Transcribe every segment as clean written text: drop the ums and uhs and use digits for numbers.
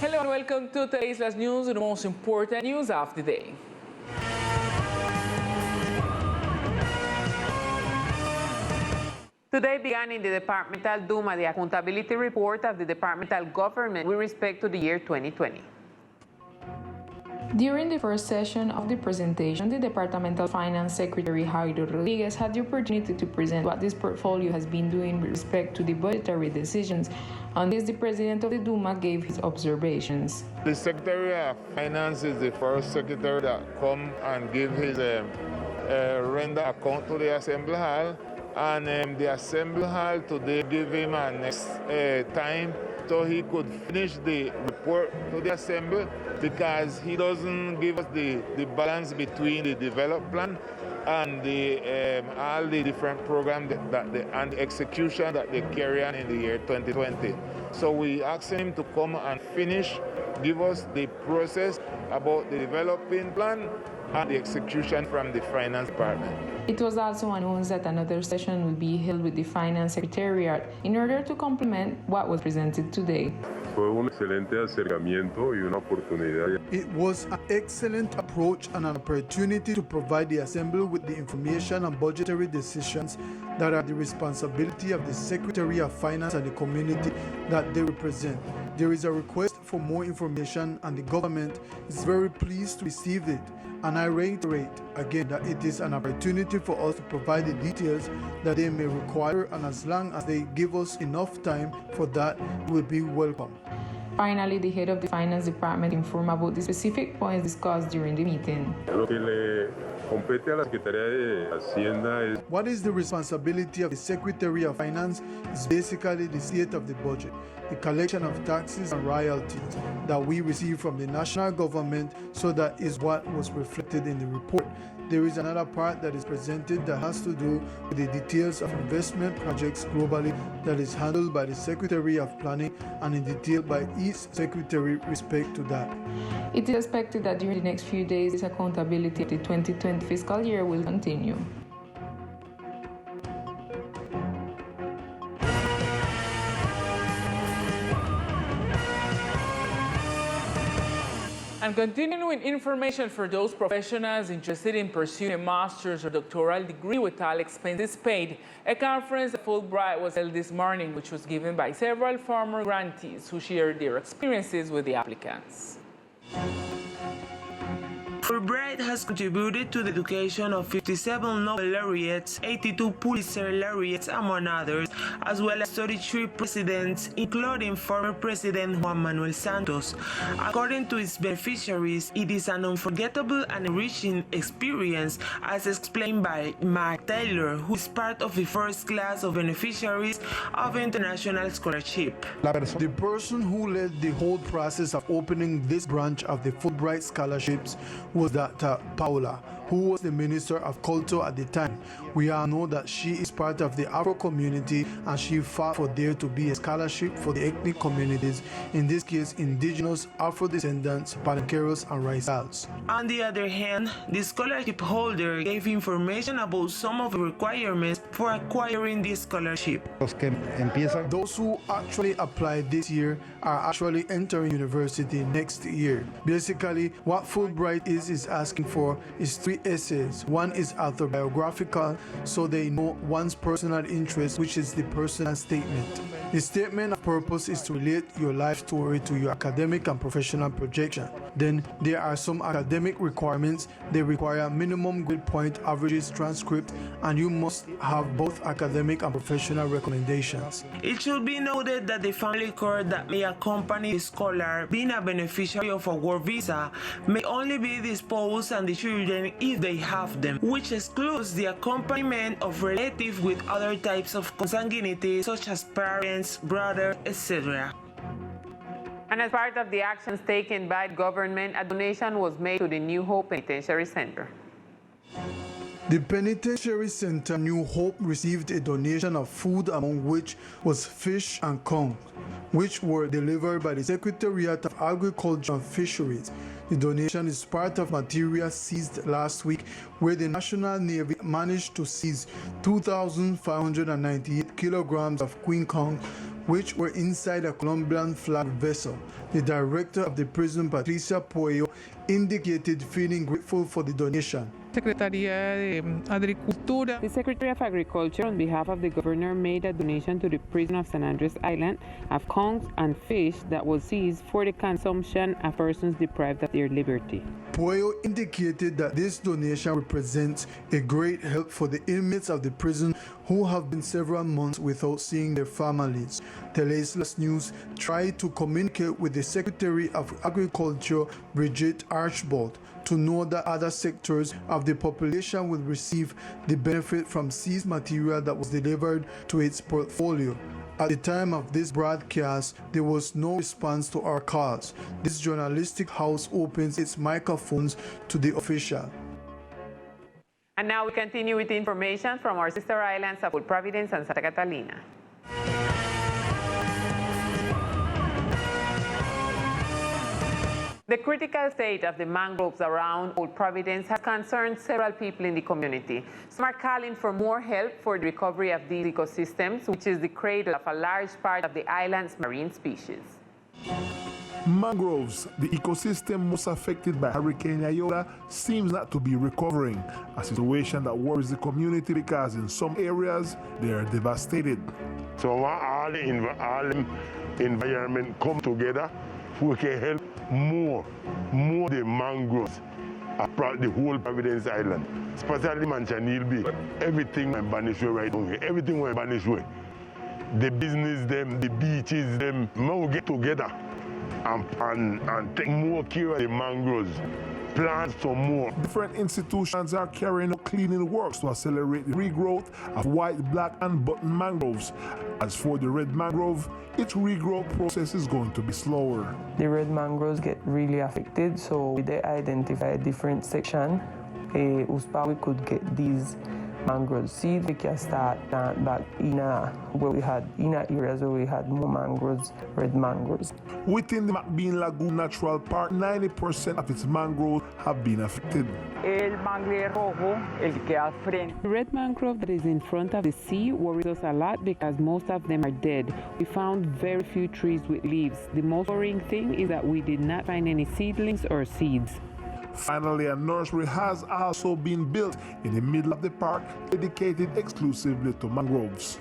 Hello and welcome to Teleislas News, the most important news of the day. Today began in the Departmental Duma the accountability report of the departmental government with respect to the year 2020. During the first session of the presentation, the Departmental Finance Secretary Jorge Rodriguez had the opportunity to present what this portfolio has been doing with respect to the budgetary decisions. On this, the President of the Duma gave his observations. The Secretary of Finance is the first secretary that come and give his render account to the Assembly Hall, and the Assembly Hall today give him a next time so he could finish the report to the Assembly, because he doesn't give us the balance between the development plan and all the different programs and the execution that they carry on in the year 2020. So we asked him to come and finish, give us the process about the developing plan and the execution from the Finance Department. It was also announced that another session will be held with the Finance Secretariat in order to complement what was presented today. Fue un excelente acercamiento y una oportunidad. It was an excellent approach and an opportunity to provide the Assembly with the information and budgetary decisions that are the responsibility of the Secretary of Finance and the community that they represent. There is a request for more information and the government is very pleased to receive it. And I reiterate again that it is an opportunity for us to provide the details that they may require, and as long as they give us enough time for that, will be welcome. Finally, the head of the Finance Department informed about the specific points discussed during the meeting. Lo que le compete a la Secretaría de Hacienda es What is the responsibility of the Secretary of Finance is basically the state of the budget, the collection of taxes and royalties that we receive from the national government, so that is what was reflected in the report. There is another part that is presented that has to do with the details of investment projects globally that is handled by the Secretary of Planning and in detail by each secretary respect to that. It is expected that during the next few days, this accountability of the 2020 fiscal year will continue. And continuing with information for those professionals interested in pursuing a master's or doctoral degree with all expenses paid, a conference at Fulbright was held this morning, which was given by several former grantees who shared their experiences with the applicants. Fulbright has contributed to the education of 57 Nobel laureates, 82 Pulitzer laureates, among others, as well as 33 presidents, including former President Juan Manuel Santos. According to its beneficiaries, it is an unforgettable and enriching experience, as explained by Mark Taylor, who is part of the first class of beneficiaries of international scholarship. The person who led the whole process of opening this branch of the Fulbright scholarships was Dr. Paula, who was the Minister of Culture at the time. We all know that she is part of the Afro community, and she fought for there to be a scholarship for the ethnic communities, in this case indigenous, Afro-descendants, Palenqueros, and Raizals. On the other hand, the scholarship holder gave information about some of the requirements for acquiring this scholarship. Those who actually applied this year are actually entering university next year. Basically, what Fulbright is asking for is 3 essays. One is autobiographical, so they know one's personal interest, which is the personal statement. The statement of purpose is to relate your life story to your academic and professional projection. Then there are some academic requirements. They require minimum grade point averages, transcript, and you must have both academic and professional recommendations. It should be noted that the family card that may accompany the scholar being a beneficiary of a work visa may only be disposed on the children if they have them, which excludes the accompaniment of relatives with other types of consanguinity, such as parents, brothers, etc. And as part of the actions taken by government, a donation was made to the New Hope Penitentiary Center. The Penitentiary Center New Hope received a donation of food, among which was fish and corn, which were delivered by the Secretariat of Agriculture and Fisheries. The donation is part of material seized last week, where the National Navy managed to seize 2,598 kilograms of queen corn, which were inside a Colombian flag vessel. The director of the prison, Patricia Puello, indicated feeling grateful for the donation. Secretaría de Agricultura. The Secretary of Agriculture, on behalf of the governor, made a donation to the prison of San Andres Island of conch and fish that was seized for the consumption of persons deprived of their liberty. Puello indicated that this donation represents a great help for the inmates of the prison who have been several months without seeing their families. Teleislas News tried to communicate with the Secretary of Agriculture, Bridget Archbold, to know that other sectors of the population will receive the benefit from seized material that was delivered to its portfolio. At the time of this broadcast, there was no response to our calls. This journalistic house opens its microphones to the official. And now we continue with information from our sister islands of Full Providence and Santa Catalina. The critical state of the mangroves around Old Providence has concerned several people in the community. Some are calling for more help for the recovery of these ecosystems, which is the cradle of a large part of the island's marine species. Mangroves, the ecosystem most affected by Hurricane IOTA, seems not to be recovering, a situation that worries the community because in some areas they are devastated. So all the environment come together, we can help more the mangroves across the whole Providence Island, especially Manchanil Bay. Everything will vanish away right now. Everything will vanish away. The business, them, the beaches, them, we get together and take more care of the mangroves. Plant some more. Different institutions are carrying out cleaning works to accelerate the regrowth of white, black, and button mangroves. As for the red mangrove, its regrowth process is going to be slower. The red mangroves get really affected, so they identify a different section. We could get these mangrove seeds. We can start plant back in areas where we had more mangroves, red mangroves. Within the McBean Lagoon Natural Park, 90% of its mangroves have been affected. The red mangrove that is in front of the sea worries us a lot because most of them are dead. We found very few trees with leaves. The most worrying thing is that we did not find any seedlings or seeds. Finally, a nursery has also been built in the middle of the park, dedicated exclusively to mangroves.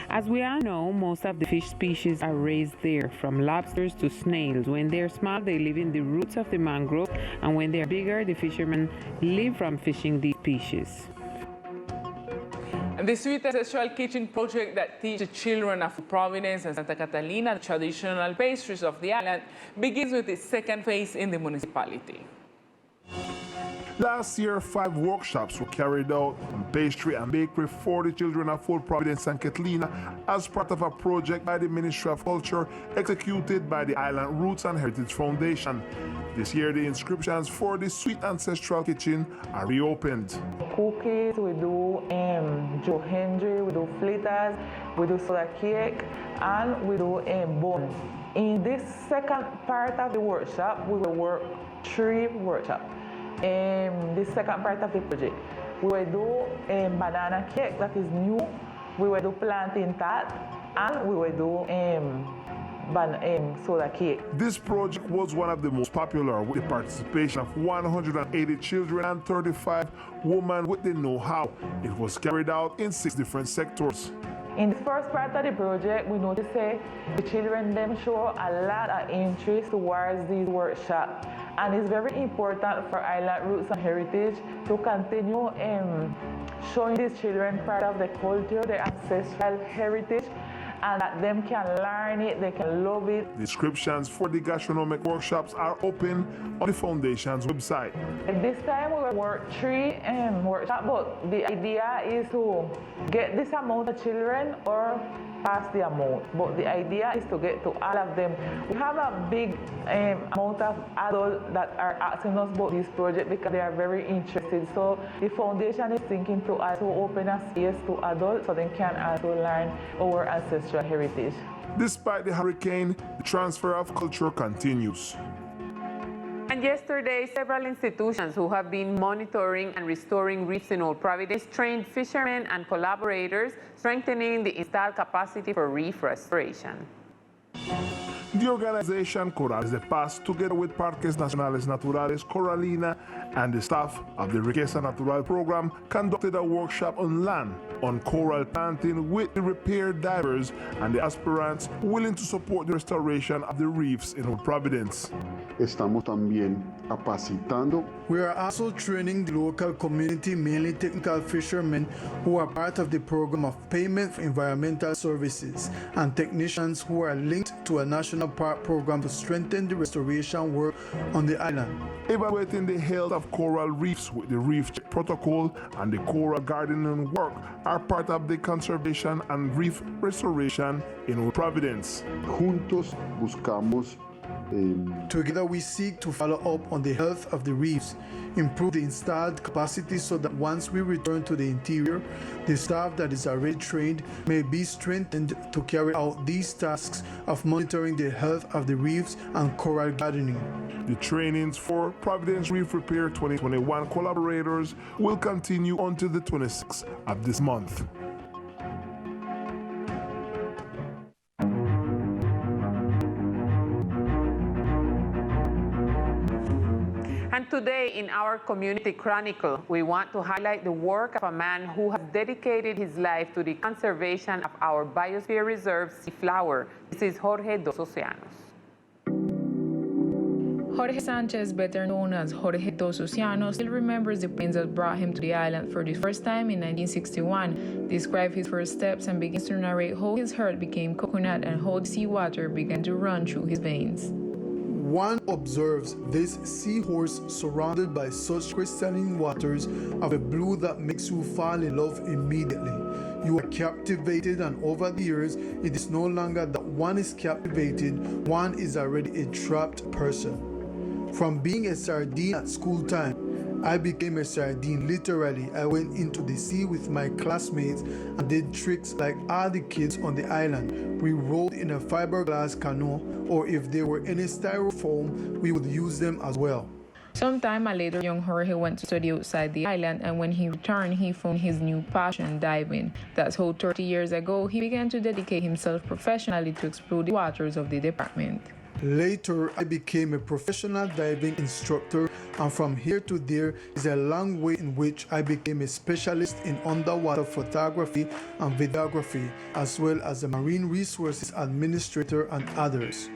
As we all know, most of the fish species are raised there, from lobsters to snails. When they're small, they live in the roots of the mangrove, and when they're bigger, the fishermen live from fishing these species. And the Sweet Ancestral Kitchen project that teaches children of Providence and Santa Catalina the traditional pastries of the island begins with its second phase in the municipality. Last year, 5 workshops were carried out on pastry and bakery for the children of Full Providence and Catalina as part of a project by the Ministry of Culture executed by the Island Roots and Heritage Foundation. This year, the inscriptions for the Sweet Ancestral Kitchen are reopened. Cookies, we do Jorge, we do fritters, we do soda cake, and we do buns. In this second part of the workshop, we will work 3 workshops. The second part of the project, we will do banana cake that is new, we will do plantain tart, and we will do soda cake. This project was one of the most popular with the participation of 180 children and 35 women with the know-how. It was carried out in 6 different sectors. In the first part of the project, we noticed that the children them show a lot of interest towards these workshops. And it's very important for Island Roots and Heritage to continue showing these children part of the culture, their ancestral heritage, and that them can learn it, they can love it. Descriptions for the gastronomic workshops are open on the Foundation's website. At this time we will work 3 workshops, but the idea is to get this amount of children or pass the amount. But the idea is to get to all of them. We have a big amount of adults that are asking us about this project because they are very interested. So the foundation is thinking to also open a space to adults so they can also learn our ancestral heritage. Despite the hurricane, the transfer of culture continues. And yesterday, several institutions who have been monitoring and restoring reefs in Old Providence trained fishermen and collaborators, strengthening the installed capacity for reef restoration. The organization Coral de Paz, together with Parques Nacionales Naturales Coralina and the staff of the Riqueza Natural program, conducted a workshop on land on coral planting with the repaired divers and the aspirants willing to support the restoration of the reefs in Old Providence. Estamos también capacitando. We are also training the local community, mainly technical fishermen, who are part of the program of payment for environmental services, and technicians who are linked to a national park program to strengthen the restoration work on the island. Evaluating the health of coral reefs with the Reef Check protocol and the coral gardening work are part of the conservation and reef restoration in Old Providence. Juntos buscamos. Together we seek to follow up on the health of the reefs, improve the installed capacity so that once we return to the interior, the staff that is already trained may be strengthened to carry out these tasks of monitoring the health of the reefs and coral gardening. The trainings for Providence Reef Repair 2021 collaborators will continue until the 26th of this month. And today in our Community Chronicle, we want to highlight the work of a man who has dedicated his life to the conservation of our biosphere reserve sea flower. This is Jorge dos Océanos. Jorge Sanchez, better known as Jorge dos Océanos, still remembers the planes that brought him to the island for the first time in 1961, described his first steps, and begins to narrate how his heart became coconut and how the seawater began to run through his veins. One observes this seahorse surrounded by such crystalline waters of a blue that makes you fall in love immediately. You are captivated, and over the years, it is no longer that one is captivated, one is already a trapped person. From being a sardine at school time, I became a sardine literally. I went into the sea with my classmates and did tricks like all the kids on the island. We rowed in a fiberglass canoe, or if there were any styrofoam, we would use them as well. Sometime later, young Jorge went to study outside the island, and when he returned, he found his new passion, diving. That's how 30 years ago, he began to dedicate himself professionally to explore the waters of the department. Later, I became a professional diving instructor, and from here to there is a long way in which I became a specialist in underwater photography and videography, as well as a marine resources administrator and others.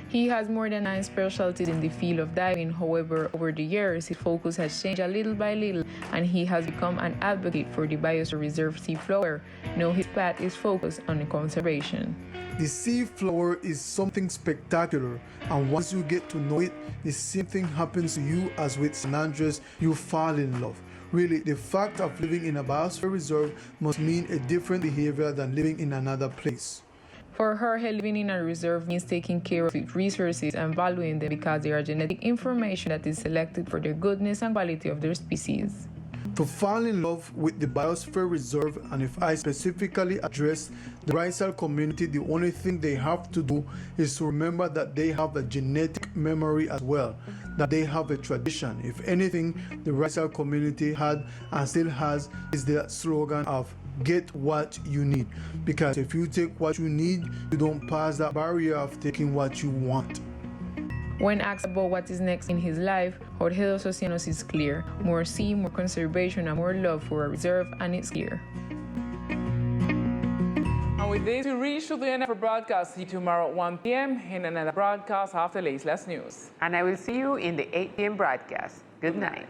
He has more than 9 specialties in the field of diving. However, over the years, his focus has changed a little by little, and he has become an advocate for the Biosphere Reserve sea flower. Now his path is focused on conservation. The sea flower is something spectacular, and once you get to know it, the same thing happens to you as with San Andres. You fall in love. Really, the fact of living in a biosphere reserve must mean a different behavior than living in another place. For Jorge, living in a reserve means taking care of its resources and valuing them because they are genetic information that is selected for the goodness and quality of their species. To fall in love with the Biosphere Reserve, and if I specifically address the Raisal community, the only thing they have to do is to remember that they have a genetic memory as well, that they have a tradition. If anything, the Raisal community had and still has is the slogan of get what you need, because if you take what you need, you don't pass that barrier of taking what you want. When asked about what is next in his life, Jorge dos Océanos is clear: more sea, more conservation, and more love for a reserve, and it's clear. And with this, we reach to the end of our broadcast. See you tomorrow at 1 p.m. in another broadcast of Teleislas News. And I will see you in the 8 p.m. broadcast. Good night.